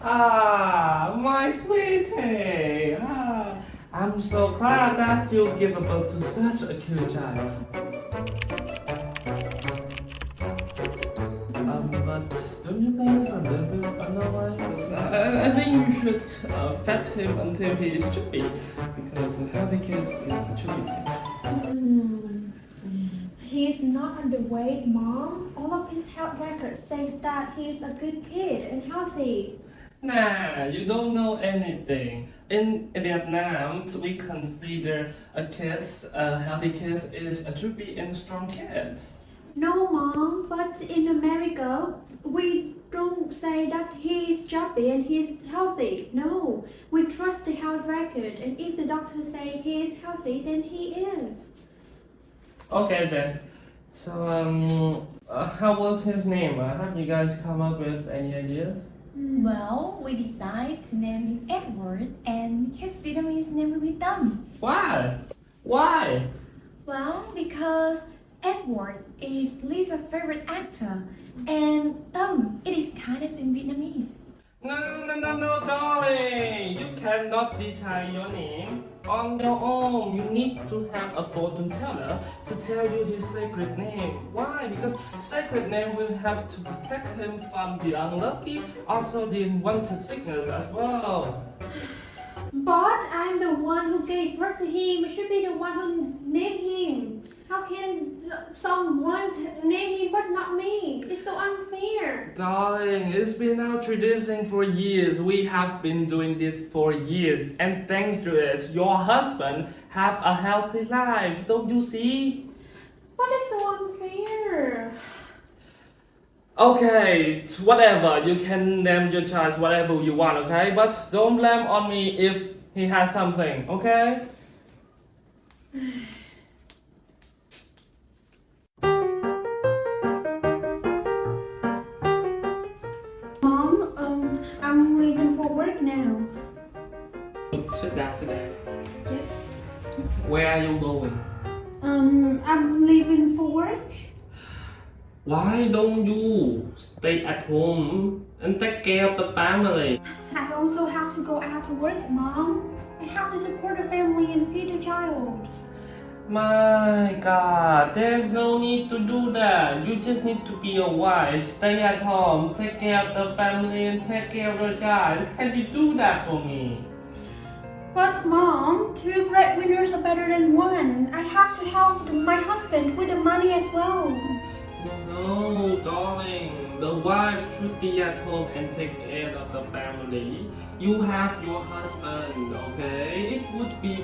My sweetie. I'm so glad that you gave birth to such a cute child. But don't you think it's a little bit otherwise? I think you should fed him until he is chubby, because a healthy kid is a chubby kid. He's not underweight, Mom. All of his health records says that he's a good kid and healthy. Nah, you don't know anything. In Vietnam, we consider a healthy kid is a chubby and strong kid. No, Mom, but in America, we don't say that he's chubby and he's healthy. No, we trust the health record, and if the doctor say he is healthy, then he is. Okay then. So how was his name? Have you guys come up with any ideas? Well, we decided to name him Edward, and his Vietnamese name will be Tâm. Why? Why? Well, because Edward is Lisa's favorite actor, and Tâm, it is kindness in Vietnamese. No, darling. You cannot decide your name on your own. You need to have a fortune teller to tell you his sacred name. Why? Because sacred name will have to protect him from the unlucky, also the unwanted sickness as well. But I'm the one who gave birth to him. I should be the one who named him. How can someone name him but not me? It's so unfair. Darling, it's been our tradition for years. We have been doing this for years. And thanks to it, your husband have a healthy life. Don't you see? What is so unfair? Okay, whatever. You can name your child whatever you want, okay? But don't blame on me if he has something, okay? Mom, I'm leaving for work now. Sit down. Yes. Where are you going? I'm leaving for work. Why don't you stay at home and take care of the family? I also have to go out to work, Mom. I have to support the family and feed the child. My God, there's no need to do that. You just need to be a wife, stay at home, take care of the family and take care of your child. Can you do that for me? But Mom, two breadwinners are better than one. I have to help my husband with the money as well. No, darling. The wife should be at home and take care of the family. You have your husband, okay? He would be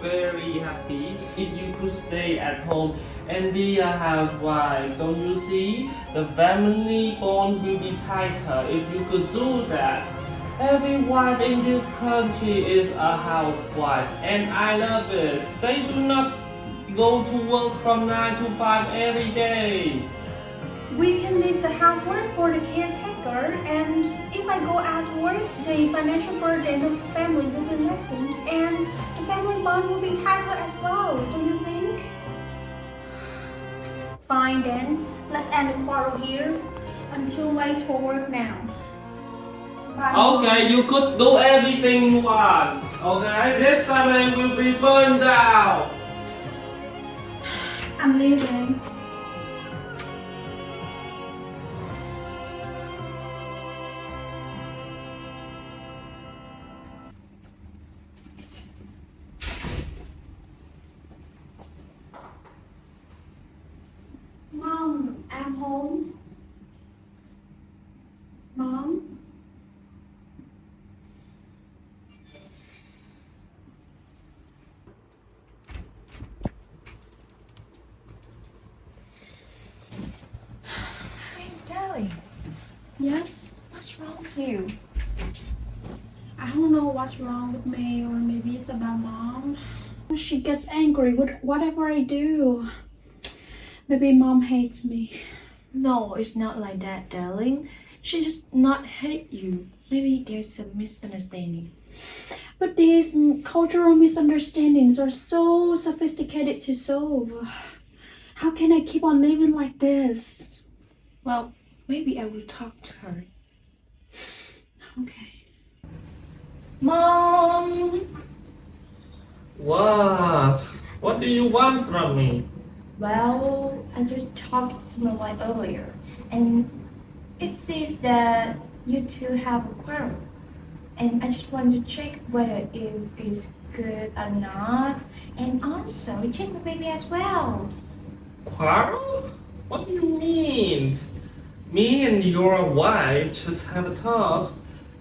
very happy if you could stay at home and be a housewife. Don't you see? The family bond will be tighter if you could do that. Every wife in this country is a housewife, and I love it. They do not go to work from 9 to 5 every day. We can leave the housework for the caretaker, and if I go out to work, the financial burden of the family will be lessened, and the family bond will be tighter as well, don't you think? Fine then, let's end the quarrel here. I'm too late for work now. Bye. Okay, you could do everything you want. Okay, this family will be burned down. I'm leaving. Mom, I'm home. Mom? Hey, darling, Yes? what's wrong with you? I don't know what's wrong with me, or maybe it's about Mom. She gets angry with whatever I do. Maybe Mom hates me. No, it's not like that, darling. She just not hate you. Maybe there's a misunderstanding. But these cultural misunderstandings are so sophisticated to solve. How can I keep on living like this? Well, maybe I will talk to her. Okay. Mom! What? What do you want from me? Well, I just talked to my wife earlier, and it says that you two have a quarrel. And I just want to check whether if it's good or not, and also check the baby as well. Quarrel? What do you mean? Me and your wife just have a talk.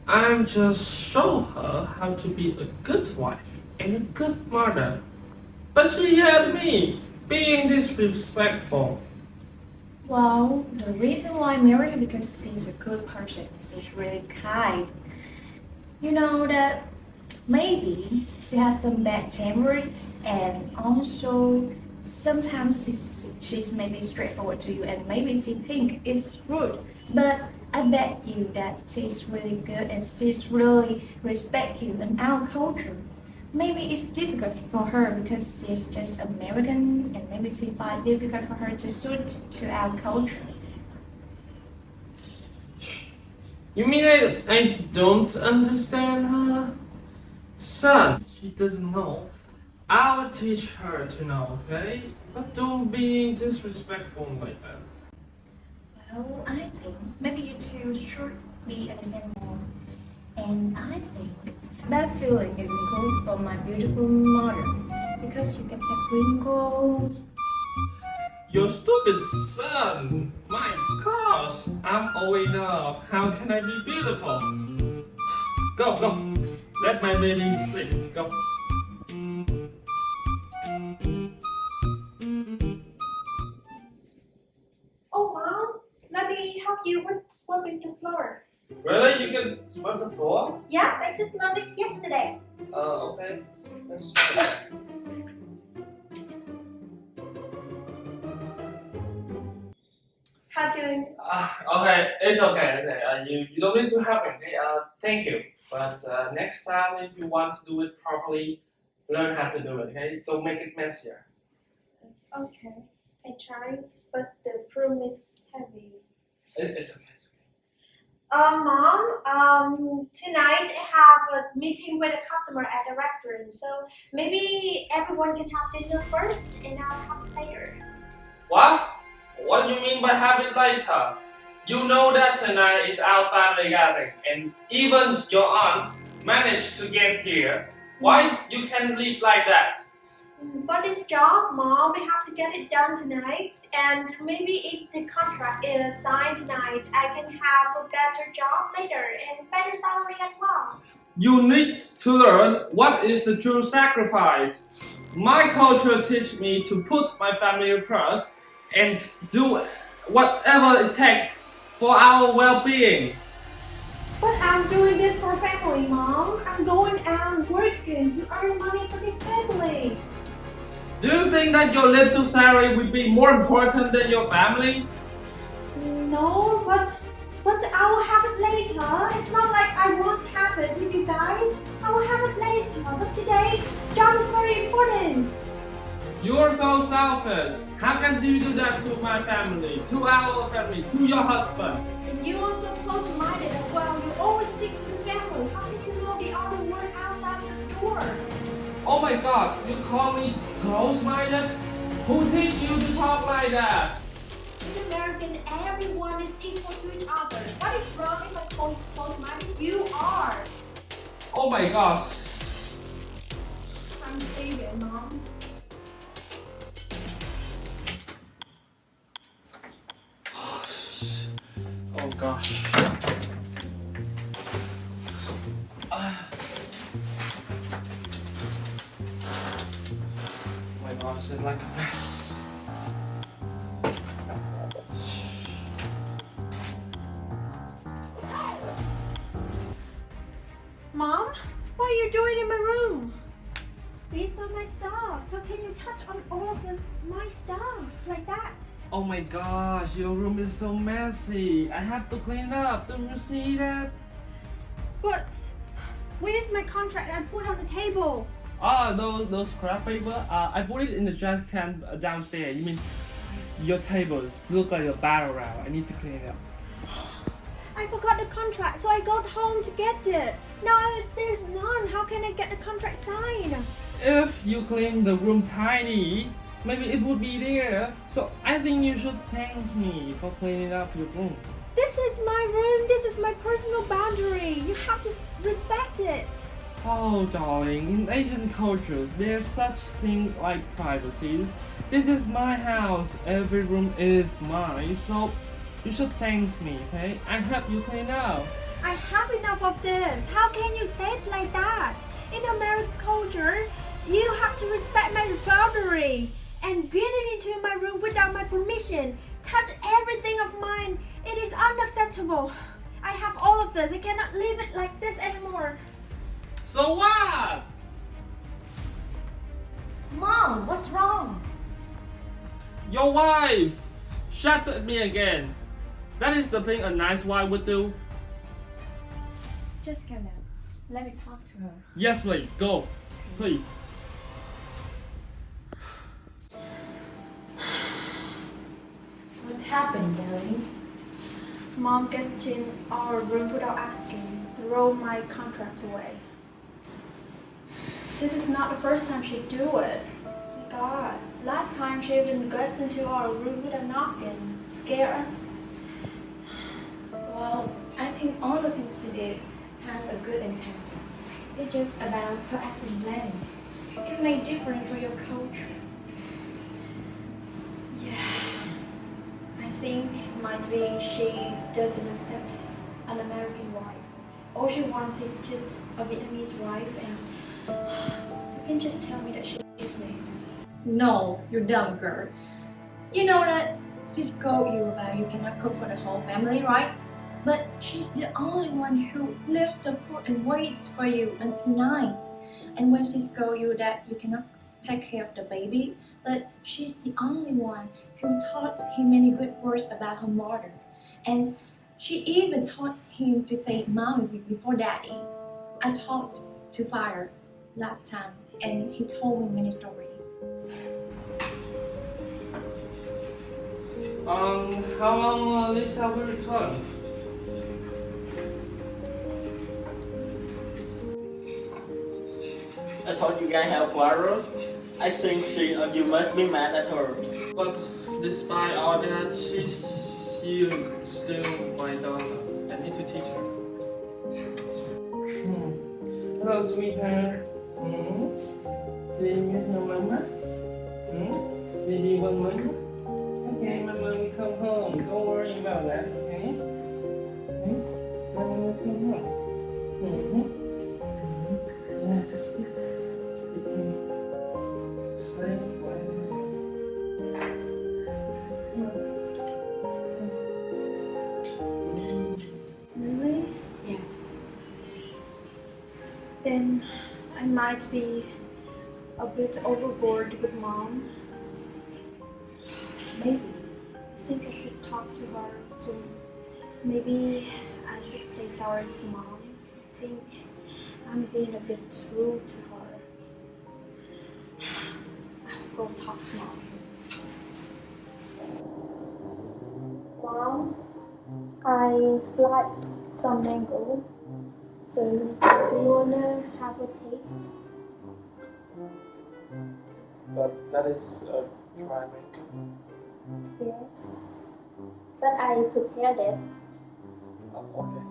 I'm just show her how to be a good wife and a good mother. But she had me being disrespectful. Well, the reason why I married her because she's a good person. She's really kind. You know that maybe she has some bad tempers, and also sometimes she's maybe straightforward to you, and maybe she think it's rude. But I bet you that she's really good and she's really respect you in our culture. Maybe it's difficult for her because she's just American, and maybe she find difficult for her to suit to our culture. You mean I don't understand her? Son, she doesn't know. I'll teach her to know, okay? But don't be disrespectful like that. Well, I think maybe you two should be understand more. And I think that feeling isn't good for my beautiful mother because you can have wrinkles. Your stupid son! My gosh! I'm old enough. How can I be beautiful? Go, go. Let my baby sleep. Go. Oh, Mom, let me help you with sweeping the floor. Really? You can sweep the floor? Yes, I just learned it yesterday. Oh, okay. Let's How doing? okay, it's okay. It's okay. You don't need to help me. Okay? Thank you. But next time, if you want to do it properly, learn how to do it. Okay? Don't make it messier. Okay, I tried, but the broom is heavy. It's okay. It's okay. Mom, tonight I have a meeting with a customer at a restaurant, so maybe everyone can have dinner first and I'll have later. What? What do you mean by have it later? You know that tonight is our family gathering, and even your aunt managed to get here. Why you can leave like that? But it's job, Mom. I have to get it done tonight, and maybe if the contract is signed tonight, I can have a better job later and better salary as well. You need to learn what is the true sacrifice. My culture teach me to put my family first and do whatever it takes for our well-being. But I'm doing this for family, Mom. I'm going out working to earn money for this family. Do you think that your little salary would be more important than your family? No, but I will have it later. It's not like I won't have it with you guys. I will have it later. But today, job is very important. You're so selfish. How can you do that to my family, to our family, to your husband? And you are so close-minded as well. You always stick to the family. How can you know the other word outside the door? Oh my god, you call me close-minded? Who teach you to talk like that? In American, everyone is equal to each other. What is wrong if I call you close-minded? You are. Oh my gosh. I'm leaving, Mom. Oh gosh. Oh my gosh, it's like a mess. Mom, what are you doing in my room? These are my stuff. So can you touch on all of my stuff like that? Oh my gosh, your room is so messy. I have to clean up. Don't you see that? But where's my contract I put on the table? Ah, those scrap paper. I put it in the trash can downstairs. You mean your tables look like a battleground. I need to clean it up. I forgot the contract, so I got home to get it. Now there's none. How can I get the contract signed? If you clean the room tidy, maybe it would be there. So I think you should thank me for cleaning up your room. This is my room. This is my personal boundary. You have to respect it. Oh, darling, in Asian cultures, there's such thing like privacy. This is my house. Every room is mine. So you should thank me, okay? I help you clean up. I have enough of this. How can you say it like that? In American culture, you have to respect my boundary and get into my room without my permission. Touch everything of mine. It is unacceptable. I have all of this. I cannot leave it like this anymore. So what? Mom, what's wrong? Your wife shouted at me again. That is the thing a nice wife would do. Just calm down. Let me talk to her. Yes, please. Go. Please. What happened, darling? Mom gets in our room without asking. Throw my contract away. This is not the first time she do it. God, last time she even gets into our room without knocking. Scare us. Well, I think all the things she did has a good intent. It's just about her action plan. It may differ for your culture. I think might be she doesn't accept an American wife. All she wants is just a Vietnamese wife, and you can just tell me that she is me. No, you dumb girl. You know that she's told you about you cannot cook for the whole family, right? But she's the only one who lifts the food and waits for you until night. And when she told you that you cannot take care of the baby, but she's the only one who taught him many good words about her mother. And she even taught him to say mommy before daddy. I talked to Fire last time and he told me many stories. How long Lisa will return? I thought you guys have quarrels. I think you must be mad at her. But despite all that, she's still my daughter. I need to teach her. Hello, sweetheart. Do you miss your mama? Do you want mama? Okay, mama will come home. Don't worry about that, okay? Mama will come home. Yeah, just sleep. Sleep. Really? Yes. Then I might be a bit overboard with Mom. Maybe I think I should talk to her soon. Maybe I should say sorry to Mom. I think I'm being a bit rude to her. I'll go talk to Mom. Mom, I sliced some mango. So, do you wanna have a taste? But that is a dry mango. Yes. But I prepared it. Okay.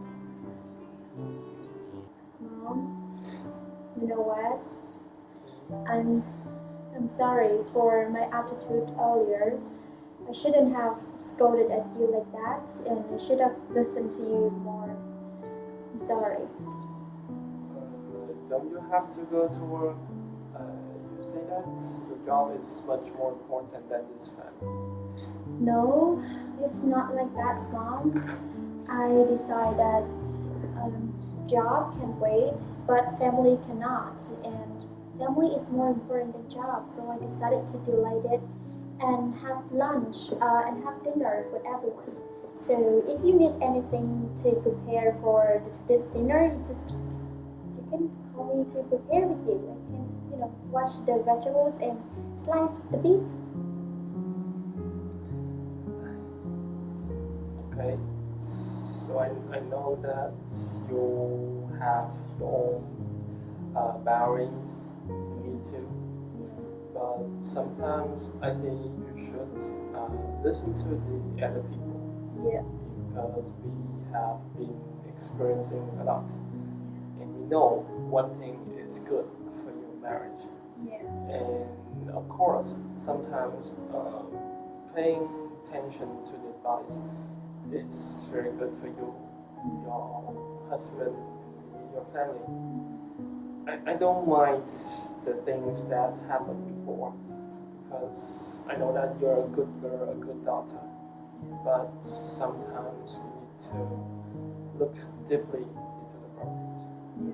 Mom, you know what? I'm sorry for my attitude earlier. I shouldn't have scolded at you like that, and I should have listened to you more. I'm sorry. Don't you have to go to work? You say that your job is much more important than this family. No, it's not like that, Mom. I decided that job can wait, but family cannot, and family is more important than job. So I decided to delay it and have lunch and have dinner with everyone. So if you need anything to prepare for this dinner, you can call me to prepare with you. I can, wash the vegetables and slice the beef. Okay. So So I know that you have your own boundaries, me too. But sometimes I think you should listen to the other people. Yeah. Because we have been experiencing a lot, and we know one thing is good for your marriage. Yeah. And of course, sometimes paying attention to the advice is very good for you, your husband, your family. I don't mind the things that happened before because I know that you're a good girl, a good daughter. But sometimes we need to look deeply into the problems. Yeah.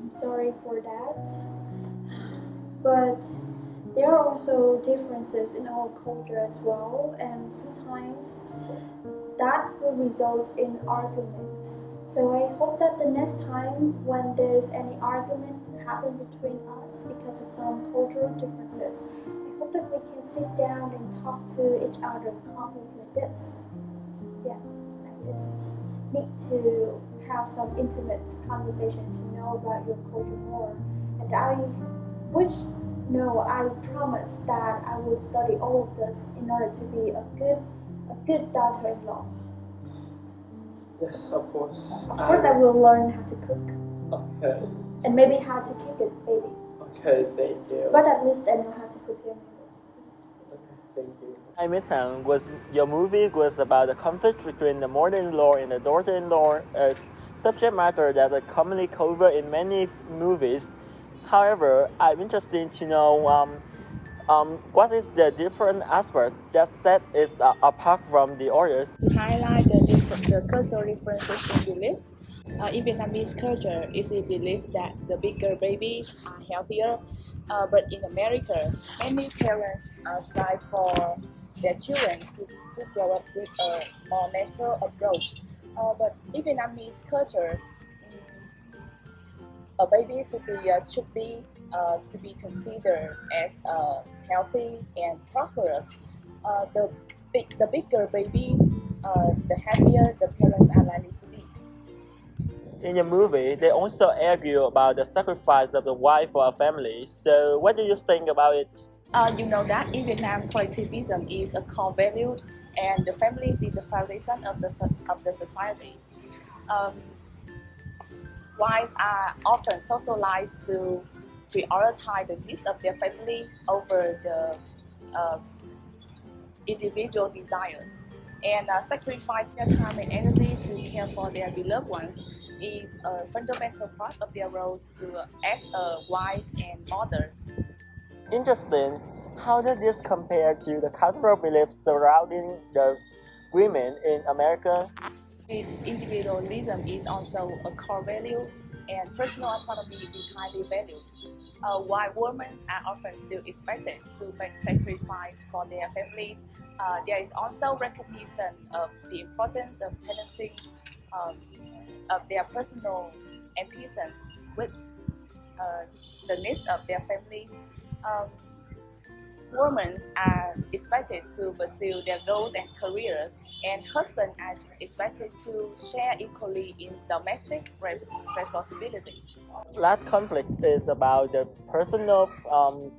I'm sorry for that. But there are also differences in our culture as well, and sometimes that will result in argument. So I hope that the next time when there's any argument happen between us because of some cultural differences, I hope that we can sit down and talk to each other calmly like this. Yeah, I just need to have some intimate conversation to know about your culture more. And I wish, no, I promise that I will study all of this in order to be a good daughter-in-law. Yes, of course. Of course, I will learn how to cook Okay. and maybe how to kick it, baby. Okay, thank you. But at least I know how to prepare meals. Okay, thank you. Hi, Miss Han. Your movie was about the conflict between the mother-in-law and the daughter-in-law, a subject matter that are commonly covered in many movies. However, I'm interested to know what is the different aspect that set is apart from the others. To highlight the cultural differences in beliefs, in Vietnamese culture, it's a belief that the bigger babies are healthier. But in America, many parents strive for their children to grow up with a more natural approach. But in Vietnamese culture, a baby should be to be considered as healthy and prosperous. The bigger babies, the happier the parents are likely to be. In the movie, they also argue about the sacrifice of the wife for a family. So, what do you think about it? You know that in Vietnam, collectivism is a core value, and the family is the foundation of the society. Wives are often socialized to prioritize the needs of their family over the individual desires, and sacrifice their time and energy to care for their beloved ones is a fundamental part of their roles as a wife and mother. Interesting. How does this compare to the cultural beliefs surrounding the women in America? Individualism is also a core value, and personal autonomy is highly valued. While women are often still expected to make sacrifices for their families, there is also recognition of the importance of balancing of their personal ambitions with the needs of their families. Women are expected to pursue their goals and careers, and husbands are expected to share equally in domestic responsibility. Last conflict is about the personal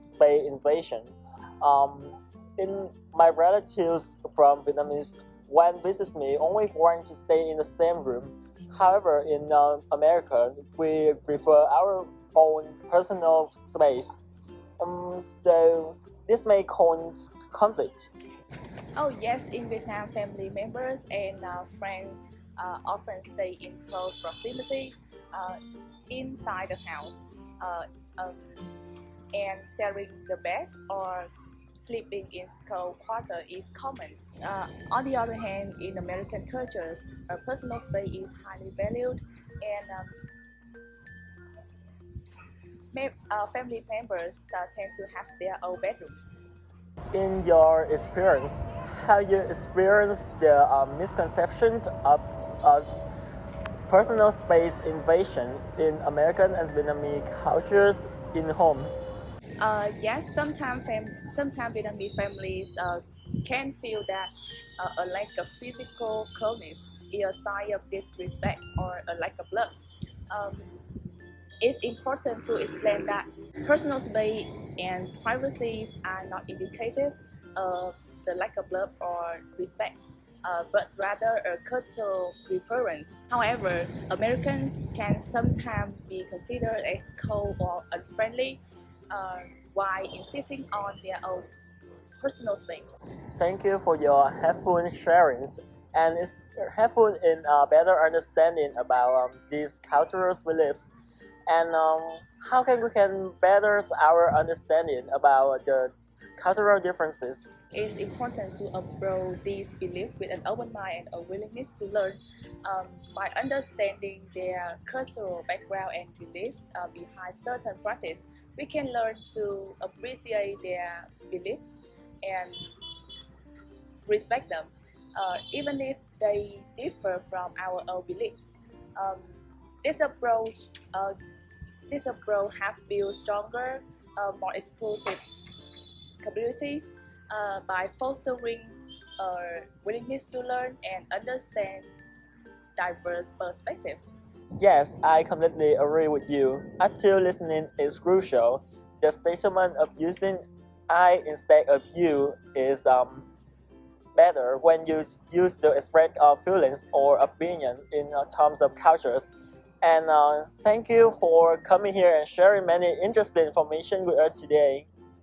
space invasion. In my relatives from Vietnamese, when visits me, only want to stay in the same room. However, in America, we prefer our own personal space. So this may cause conflict. Oh yes, in Vietnam, family members and friends often stay in close proximity inside the house, and sharing the bed or sleeping in co-quarter is common. On the other hand, in American cultures, personal space is highly valued, and family members tend to have their own bedrooms. In your experience, have you experienced the misconception of personal space invasion in American and Vietnamese cultures in homes? Yes, sometimes Vietnamese families can feel that a lack of physical closeness is a sign of disrespect or a lack of love. It's important to explain that personal space and privacy are not indicative of the lack of love or respect, but rather a cultural preference. However, Americans can sometimes be considered as cold or unfriendly while insisting on their own personal space. Thank you for your helpful sharings, and it's helpful in better understanding about these cultural beliefs and how can we can better our understanding about the cultural differences. It's important to approach these beliefs with an open mind and a willingness to learn. By understanding their cultural background and beliefs behind certain practice, we can learn to appreciate their beliefs and respect them, even if they differ from our own beliefs. Um, this approach has built stronger, more exclusive communities by fostering a willingness to learn and understand diverse perspectives. Yes, I completely agree with you. Active listening is crucial. The statement of using I instead of you is better when you use the express feelings or opinion in terms of cultures. And thank you for coming here and sharing many interesting information with us today.